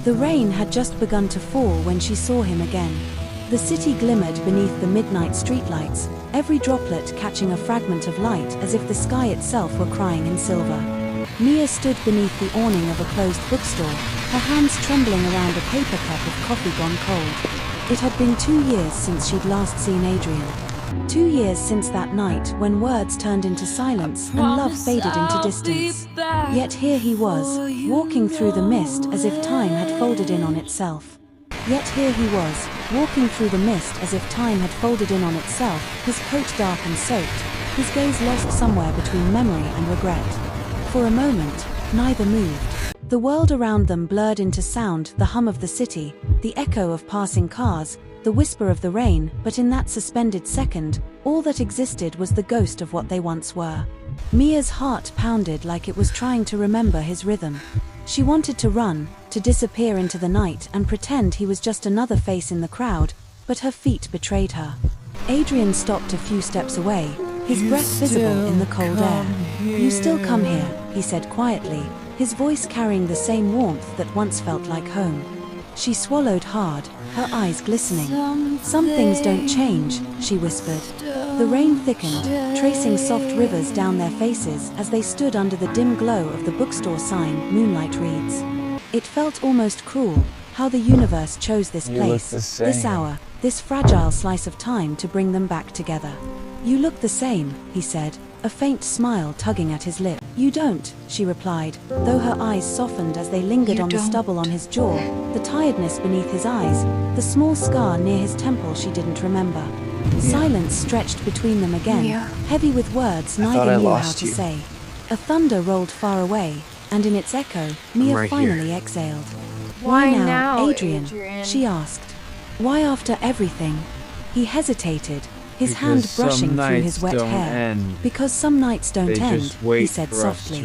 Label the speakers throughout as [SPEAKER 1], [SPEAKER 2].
[SPEAKER 1] The rain had just begun to fall when she saw him again. The city glimmered beneath the midnight streetlights, every droplet catching a fragment of light as if the sky itself were crying in silver. Mia stood beneath the awning of a closed bookstore, her hands trembling around a paper cup of coffee gone cold. It had been 2 years since she'd last seen Adrian. 2 years since that night when words turned into silence and love faded into distance. Yet here he was, walking through the mist as if time had folded in on itself. His coat dark and soaked, his gaze lost somewhere between memory and regret. For a moment, neither moved. The world around them blurred into sound, the hum of the city, the echo of passing cars, the whisper of the rain, but in that suspended second, all that existed was the ghost of what they once were. Mia's heart pounded like it was trying to remember his rhythm. She wanted to run, to disappear into the night and pretend he was just another face in the crowd, but her feet betrayed her. Adrian stopped a few steps away, his breath visible in the cold air. "You still come here," he said quietly, his voice carrying the same warmth that once felt like home. She swallowed hard, her eyes glistening. "Some things don't change," she whispered. The rain thickened, tracing soft rivers down their faces as they stood under the dim glow of the bookstore sign, "Moonlight Reads." It felt almost cruel, how the universe chose this place, this hour, this fragile slice of time to bring them back together. "You look the same," he said, a faint smile tugging at his lip. "You don't," she replied, though her eyes softened as they lingered on the stubble on his jaw, the tiredness beneath his eyes, the small scar near his temple she didn't remember. Silence stretched between them again, heavy with words neither knew how to say. A thunder rolled far away, and in its echo, Mia finally exhaled. "Why now, Adrian?" she asked. "Why after everything?" He hesitated, his hand brushing through his wet hair. "Because some nights don't end," he said softly.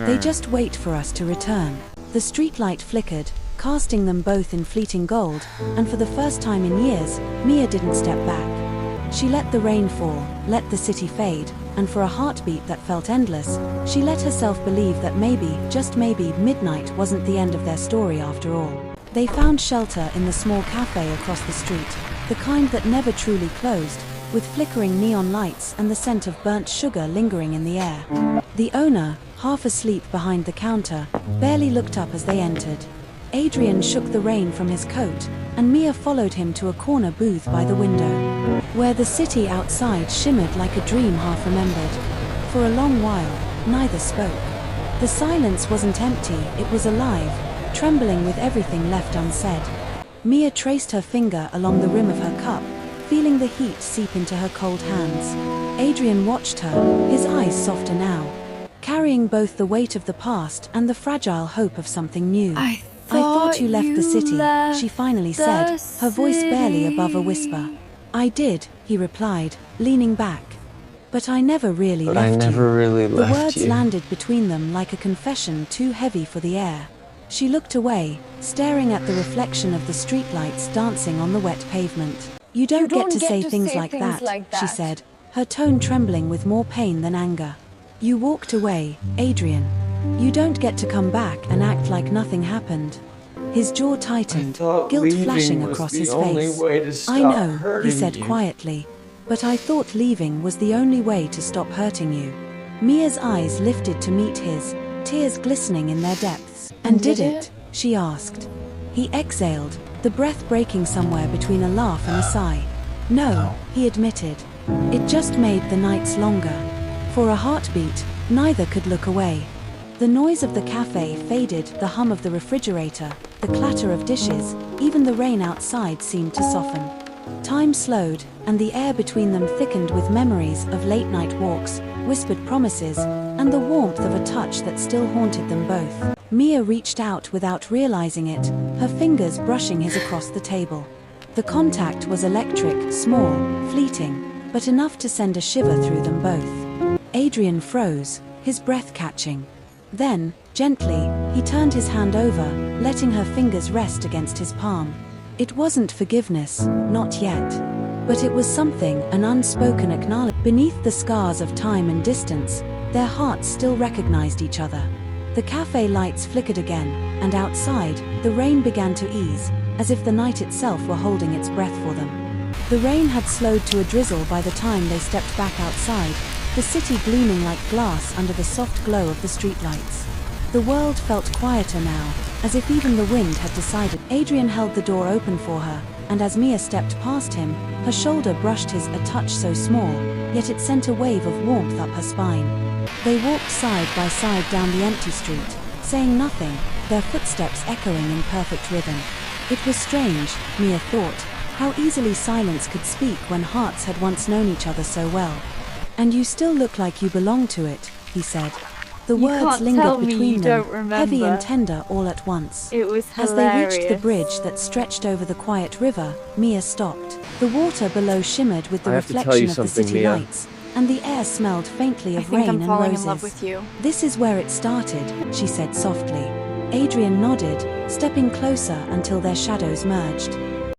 [SPEAKER 1] "They just wait for us to return." The streetlight flickered, casting them both in fleeting gold, and for the first time in years, Mia didn't step back. She let the rain fall, let the city fade, and for a heartbeat that felt endless, she let herself believe that maybe, just maybe, midnight wasn't the end of their story after all. They found shelter in the small cafe across the street, the kind that never truly closed, with flickering neon lights and the scent of burnt sugar lingering in the air. The owner, half asleep behind the counter, barely looked up as they entered. Adrian shook the rain from his coat, and Mia followed him to a corner booth by the window, where the city outside shimmered like a dream half remembered. For a long while, neither spoke. The silence wasn't empty, it was alive, trembling with everything left unsaid. Mia traced her finger along the rim of her cup, feeling the heat seep into her cold hands. Adrian watched her, his eyes softer now, carrying both the weight of the past and the fragile hope of something new. "I thought you left the city," she finally said, her voice barely above a whisper. "I did," he replied, leaning back. "But I never really left you." The words landed between them like a confession too heavy for the air. She looked away, staring at the reflection of the streetlights dancing on the wet pavement. "You don't get to say things like that," she said, her tone trembling with more pain than anger. "You walked away, Adrian. You don't get to come back and act like nothing happened." His jaw tightened, guilt flashing across his face. "I know," he said quietly, "but I thought leaving was the only way to stop hurting you." Mia's eyes lifted to meet his, tears glistening in their depths. "And did it?" she asked. He exhaled, the breath breaking somewhere between a laugh and a sigh. "No," he admitted. "It just made the nights longer." For a heartbeat, neither could look away. The noise of the cafe faded, the hum of the refrigerator, the clatter of dishes, even the rain outside seemed to soften. Time slowed, and the air between them thickened with memories of late-night walks, whispered promises, and the warmth of a touch that still haunted them both. Mia reached out without realizing it, her fingers brushing his across the table. The contact was electric, small, fleeting, but enough to send a shiver through them both. Adrian froze, his breath catching. Then, gently, he turned his hand over, letting her fingers rest against his palm. It wasn't forgiveness, not yet. But it was something, an unspoken acknowledgement. Beneath the scars of time and distance, their hearts still recognized each other. The cafe lights flickered again, and outside, the rain began to ease, as if the night itself were holding its breath for them. The rain had slowed to a drizzle by the time they stepped back outside, the city gleaming like glass under the soft glow of the streetlights. The world felt quieter now, as if even the wind had decided. Adrian held the door open for her, and as Mia stepped past him, her shoulder brushed his a touch so small, yet it sent a wave of warmth up her spine. They walked side by side down the empty street, saying nothing, their footsteps echoing in perfect rhythm. It was strange, Mia thought, how easily silence could speak when hearts had once known each other so well. "And you still look like you belong to it," he said. The words lingered between them, heavy and tender all at once.
[SPEAKER 2] It was hilarious.
[SPEAKER 1] As they reached the bridge that stretched over the quiet river, Mia stopped. The water below shimmered with the reflection of the city lights, and the air smelled faintly of rain and roses.
[SPEAKER 2] I think I'm falling in love with you.
[SPEAKER 1] "This is where it started," she said softly. Adrian nodded, stepping closer until their shadows merged.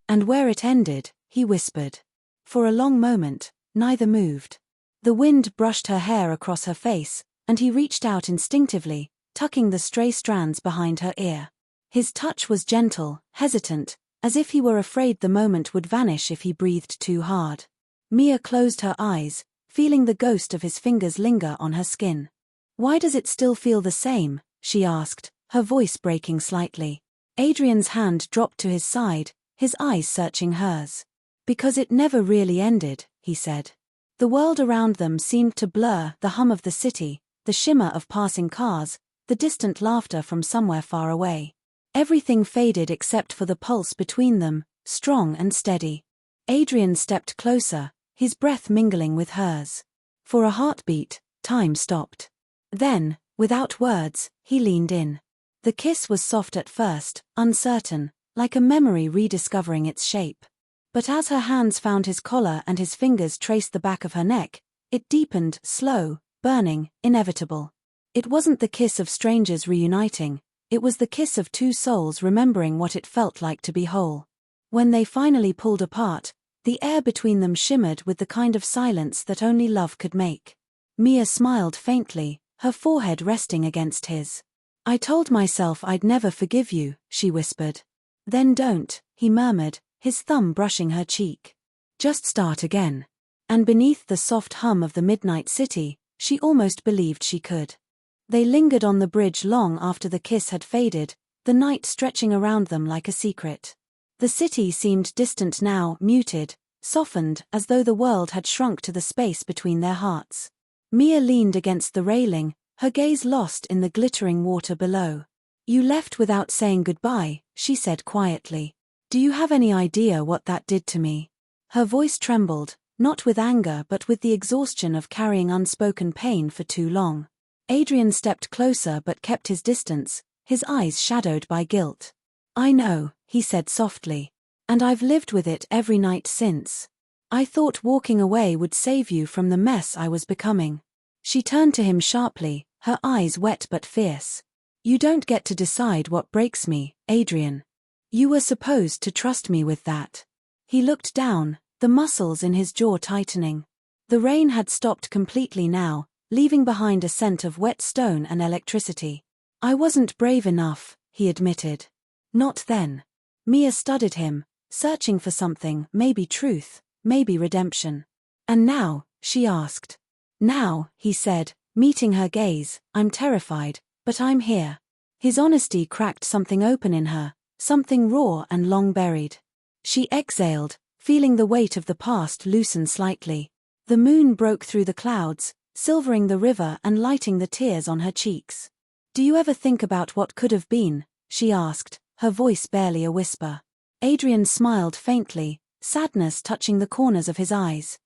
[SPEAKER 1] "And where it ended," he whispered. For a long moment, neither moved. The wind brushed her hair across her face, and he reached out instinctively, tucking the stray strands behind her ear. His touch was gentle, hesitant, as if he were afraid the moment would vanish if he breathed too hard. Mia closed her eyes, feeling the ghost of his fingers linger on her skin. "Why does it still feel the same?" she asked, her voice breaking slightly. Adrian's hand dropped to his side, his eyes searching hers. "Because it never really ended," he said. The world around them seemed to blur, the hum of the city, the shimmer of passing cars, the distant laughter from somewhere far away. Everything faded except for the pulse between them, strong and steady. Adrian stepped closer, his breath mingling with hers. For a heartbeat, time stopped. Then, without words, he leaned in. The kiss was soft at first, uncertain, like a memory rediscovering its shape. But as her hands found his collar and his fingers traced the back of her neck, it deepened, slow, burning, inevitable. It wasn't the kiss of strangers reuniting, it was the kiss of two souls remembering what it felt like to be whole. When they finally pulled apart, the air between them shimmered with the kind of silence that only love could make. Mia smiled faintly, her forehead resting against his. "I told myself I'd never forgive you," she whispered. "Then don't," he murmured, his thumb brushing her cheek. "Just start again." And beneath the soft hum of the midnight city, she almost believed she could. They lingered on the bridge long after the kiss had faded, the night stretching around them like a secret. The city seemed distant now, muted, softened, as though the world had shrunk to the space between their hearts. Mia leaned against the railing, her gaze lost in the glittering water below. "You left without saying goodbye," she said quietly. "Do you have any idea what that did to me?" Her voice trembled, not with anger but with the exhaustion of carrying unspoken pain for too long. Adrian stepped closer but kept his distance, his eyes shadowed by guilt. "I know," he said softly. "And I've lived with it every night since. I thought walking away would save you from the mess I was becoming." She turned to him sharply, her eyes wet but fierce. "You don't get to decide what breaks me, Adrian. You were supposed to trust me with that." He looked down, the muscles in his jaw tightening. The rain had stopped completely now, leaving behind a scent of wet stone and electricity. "I wasn't brave enough," he admitted. "Not then." Mia studied him, searching for something, maybe truth, maybe redemption. "And now?" she asked. "Now," he said, meeting her gaze, "I'm terrified, but I'm here." His honesty cracked something open in her, something raw and long buried. She exhaled, feeling the weight of the past loosen slightly. The moon broke through the clouds, silvering the river and lighting the tears on her cheeks. "Do you ever think about what could have been?" she asked, her voice barely a whisper. Adrian smiled faintly, sadness touching the corners of his eyes.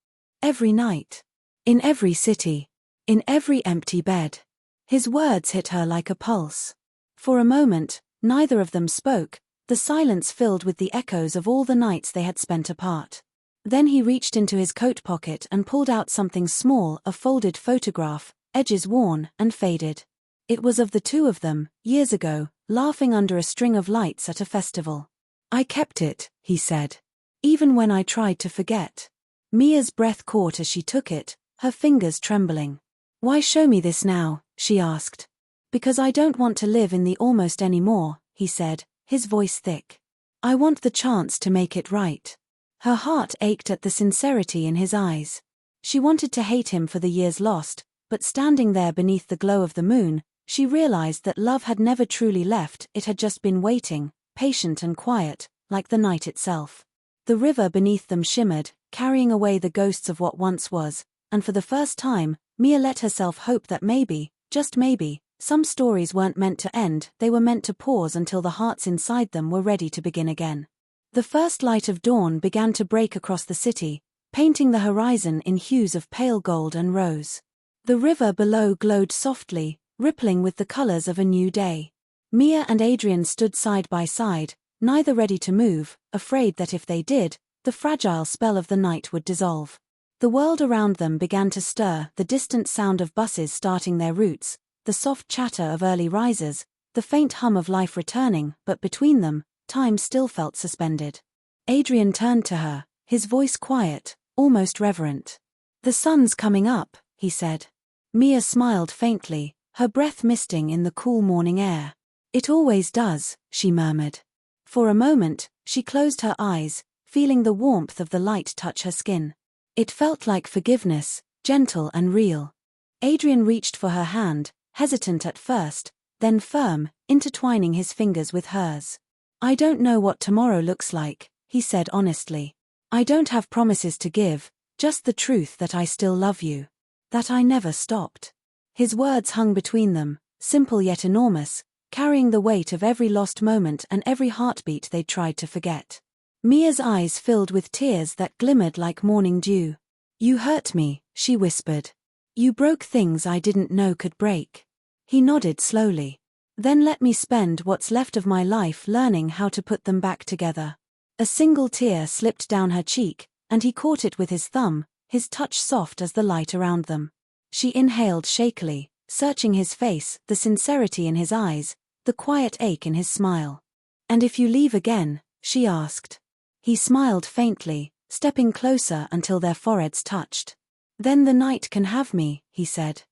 [SPEAKER 1] "Every night. In every city. In every empty bed." His words hit her like a pulse. For a moment, neither of them spoke, the silence filled with the echoes of all the nights they had spent apart. Then he reached into his coat pocket and pulled out something small, a folded photograph, edges worn and faded. It was of the two of them, years ago, laughing under a string of lights at a festival. "I kept it," he said. "Even when I tried to forget." Mia's breath caught as she took it, her fingers trembling. "Why show me this now?" she asked. "Because I don't want to live in the almost anymore," he said, his voice thick. I want the chance to make it right. Her heart ached at the sincerity in his eyes. She wanted to hate him for the years lost, but standing there beneath the glow of the moon, she realized that love had never truly left, it had just been waiting, patient and quiet, like the night itself. The river beneath them shimmered, carrying away the ghosts of what once was, and for the first time, Mia let herself hope that maybe, just maybe, some stories weren't meant to end, they were meant to pause until the hearts inside them were ready to begin again. The first light of dawn began to break across the city, painting the horizon in hues of pale gold and rose. The river below glowed softly, rippling with the colors of a new day. Mia and Adrian stood side by side, neither ready to move, afraid that if they did, the fragile spell of the night would dissolve. The world around them began to stir, the distant sound of buses starting their routes, the soft chatter of early risers, the faint hum of life returning, but between them, time still felt suspended. Adrian turned to her, his voice quiet, almost reverent. The sun's coming up, he said. Mia smiled faintly, her breath misting in the cool morning air. It always does, she murmured. For a moment, she closed her eyes, feeling the warmth of the light touch her skin. It felt like forgiveness, gentle and real. Adrian reached for her hand, hesitant at first, then firm, intertwining his fingers with hers. I don't know what tomorrow looks like, he said honestly. I don't have promises to give, just the truth that I still love you. That I never stopped. His words hung between them, simple yet enormous, carrying the weight of every lost moment and every heartbeat they'd tried to forget. Mia's eyes filled with tears that glimmered like morning dew. You hurt me, she whispered. You broke things I didn't know could break. He nodded slowly. Then let me spend what's left of my life learning how to put them back together. A single tear slipped down her cheek, and he caught it with his thumb, his touch soft as the light around them. She inhaled shakily, searching his face, the sincerity in his eyes, the quiet ache in his smile. And if you leave again, she asked. He smiled faintly, stepping closer until their foreheads touched. Then the night can have me, he said.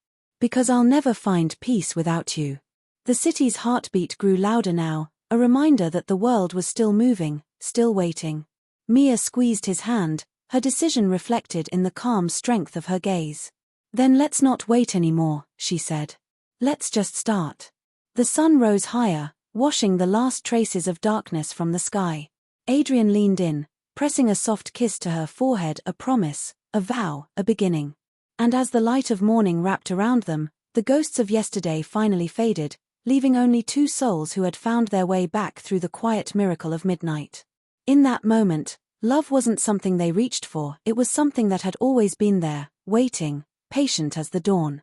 [SPEAKER 1] Because I'll never find peace without you. The city's heartbeat grew louder now, a reminder that the world was still moving, still waiting. Mia squeezed his hand, her decision reflected in the calm strength of her gaze. Then let's not wait anymore, she said. Let's just start. The sun rose higher, washing the last traces of darkness from the sky. Adrian leaned in, pressing a soft kiss to her forehead, a promise, a vow, a beginning. And as the light of morning wrapped around them, the ghosts of yesterday finally faded, leaving only two souls who had found their way back through the quiet miracle of midnight. In that moment, love wasn't something they reached for, it was something that had always been there, waiting, patient as the dawn.